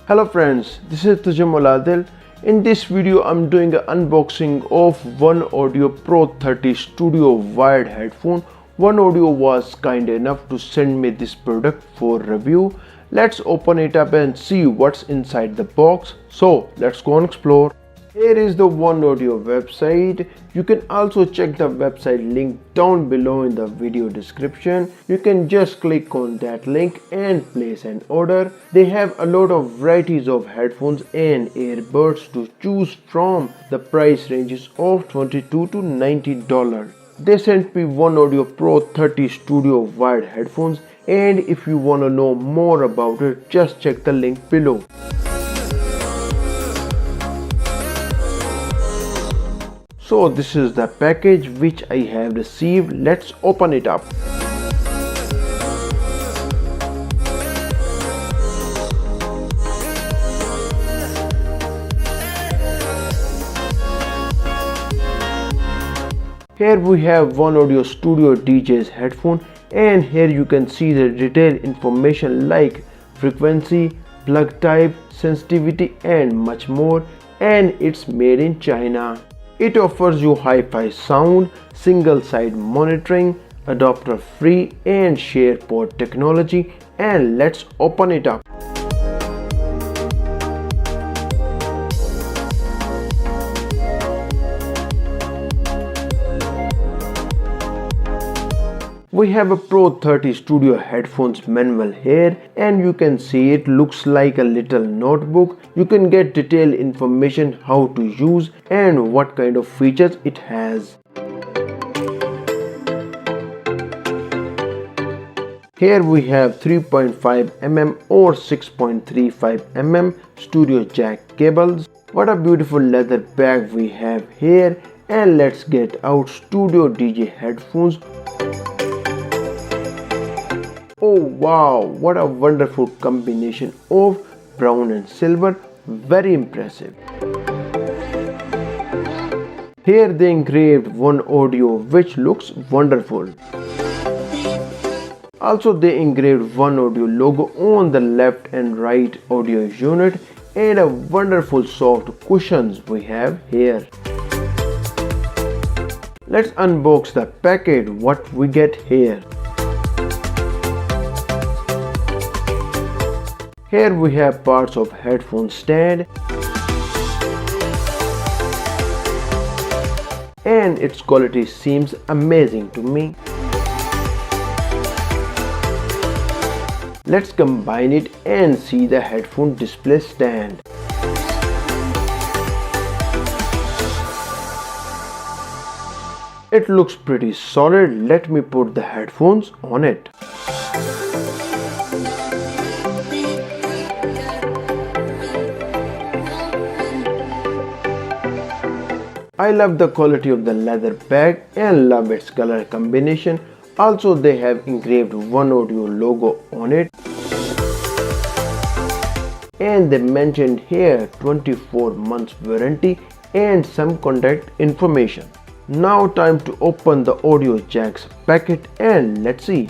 Hello friends, this is Adil. In this video I'm doing an unboxing of OneOdio Pro-30 Studio wired headphone. OneOdio was kind enough to send me this product for review. Let's open it up and see what's inside the box. So let's go and explore. Here is the OneOdio website. You can also check the website link down below in the video description. You can just click on that link and place an order. They have a lot of varieties of headphones and earbuds to choose from. The price ranges of $22 to $90. They sent me OneOdio Pro-30 Studio wired headphones, and if you want to know more about it, just check the link below. So this is the package which I have received. Let's open it up. Here we have OneOdio Studio DJ's headphone, and here you can see the detailed information like frequency, plug type, sensitivity and much more, and it's made in China. It offers you hi-fi sound, single-side monitoring, adapter free and share port technology, and let's open it up. We have a Pro-30 Studio headphones manual here, and you can see it looks like a little notebook. You can get detailed information how to use and what kind of features it has. Here we have 3.5mm or 6.35mm studio jack cables. What a beautiful leather bag we have here, and let's get out Studio DJ headphones. Oh wow, what a wonderful combination of brown and silver, very impressive. Here they engraved OneOdio, which looks wonderful. Also they engraved OneOdio logo on the left and right audio unit, and a wonderful soft cushions we have here. Let's unbox the package, what we get here. Here we have parts of headphone stand, and its quality seems amazing to me. Let's combine it and see the headphone display stand. It looks pretty solid. Let me put the headphones on it. I love the quality of the leather bag and love its color combination. Also they have engraved OneOdio logo on it, and they mentioned here 24 months warranty and some contact information. Now time to open the audio jacks packet, and let's see.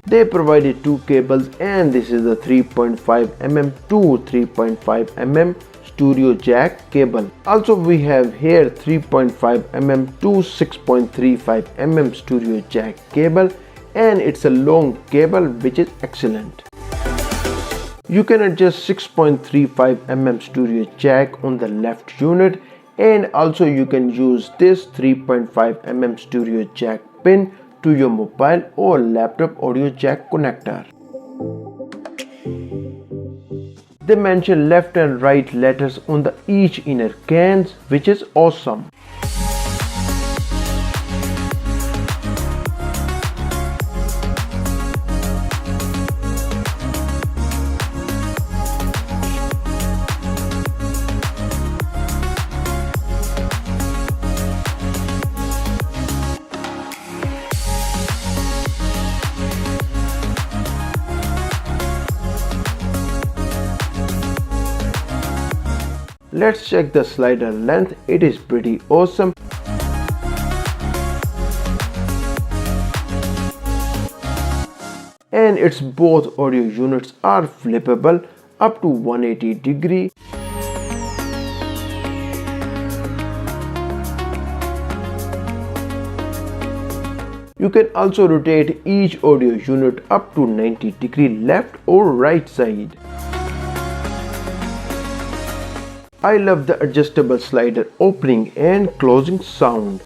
They provided two cables, and this is the 3.5mm to 3.5mm studio jack cable. Also we have here 3.5mm to 6.35mm studio jack cable, and it's a long cable which is excellent. You can adjust 6.35mm studio jack on the left unit, and also you can use this 3.5mm studio jack pin to your mobile or laptop audio jack connector. They mention left and right letters on the each inner cans, which is awesome. Let's check the slider length. It is pretty awesome. and its both audio units are flippable up to 180 degree. You can also rotate each audio unit up to 90 degree left or right side. I love the adjustable slider opening and closing sound.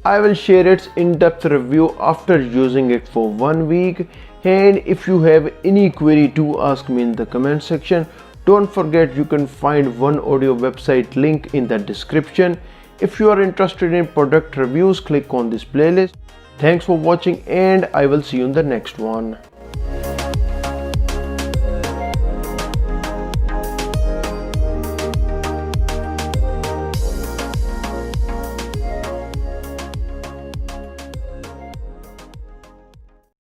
I will share its in-depth review after using it for 1 week, and if you have any query to ask me in the comment section, don't forget you can find OneOdio website link in the description. If you are interested in product reviews, click on this playlist. Thanks for watching and I will see you in the next one.